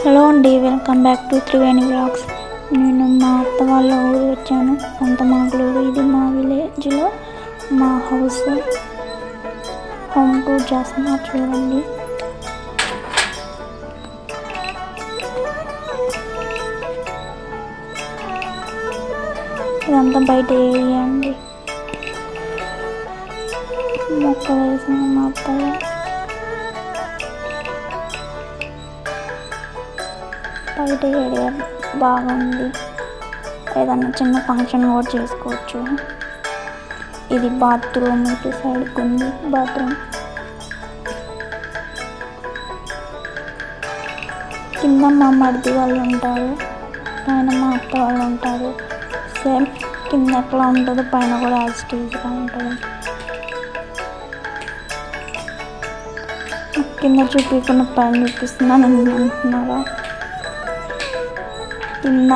Hello అండి, welcome back to Triveni vlogs. నేను మా అత్త వాళ్ళ ఊరు వచ్చాను, సొంత మాగలూరు. ఇది మా విలేజ్లో మా హోమ్ టూర్ చేస్తున్నా చూడండి. ఇదంతా బయట ఏరియా అండి. మొక్కలు వేసిన మా అత్తయ్య. బయట ఏరియా బాగుంది, ఏదన్నా చిన్న ఫంక్షన్ కూడా చేసుకోవచ్చు. ఇది బాత్రూమ్, ఇటు సైడ్కి ఉంది బాత్రూమ్. కింద మా మరిది వాళ్ళు ఉంటారు, పైన మా అత్త వాళ్ళు ఉంటారు. సేమ్ కింద ఎట్లా ఉంటుందో పైన కూడా యాజ్ టీజ్గా ఉంటుంది. కింద చూపించకుండా పైన చూపిస్తున్నాను అంటున్నారా? కింద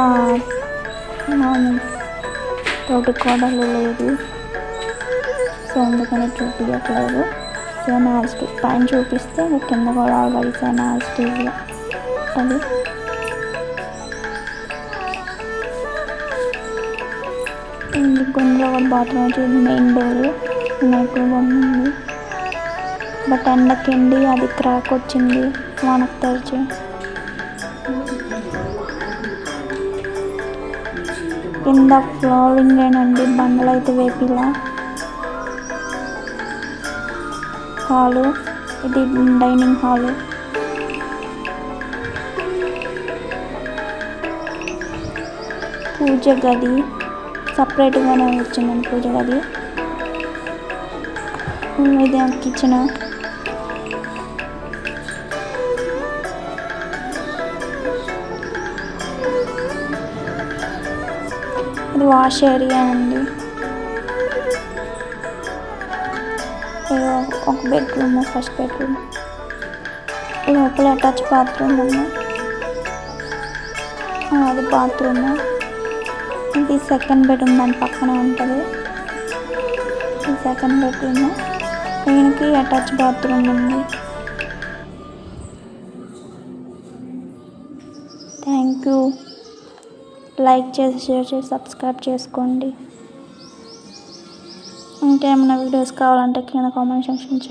తోటి కోడలు లేదు, సో అందుకని చూపించట్లేదు. సేమ్ యాజ్ టీజ్ పైన చూపిస్తే కింద కూడా ఆల్రెడీ సేమ్ యాజ్ టీజ్గా ఉంటుంది. కొండలో కూడా బాత్రూమ్ వచ్చేది, మెయిన్ డోర్ వినాయకుడు ఉంది. బట్ ఎండకిండి అది క్రాక్ వచ్చింది వానకు తెరిచి. కింద ఫ్లోరింగ్ ఏనండి, బండలు అయితే వేపిలా. హాలు, ఇది డైనింగ్ హాలు. పూజ గది సపరేట్గానే వచ్చిందండి, పూజ గది. ఇది కిచెన్. ఇది వాష్ ఏరియా అండి. ఒక బెడ్రూమ్, ఫస్ట్ బెడ్రూమ్. లోపల అటాచ్ బాత్రూమ్ ఉంది, అది బాత్రూమ్. ఇది సెకండ్ బెడ్రూమ్, దాని పక్కనే ఉంటుంది. ఇది సెకండ్ బెడ్రూమ్, దీనికి అటాచ్ బాత్రూమ్ ఉంది. Thank you. లైక్ చేసి, షేర్ చేసి, సబ్స్క్రైబ్ చేసుకోండి. ఇంకేమైనా వీడియోస్ కావాలంటే కింద కామెంట్ సెక్షన్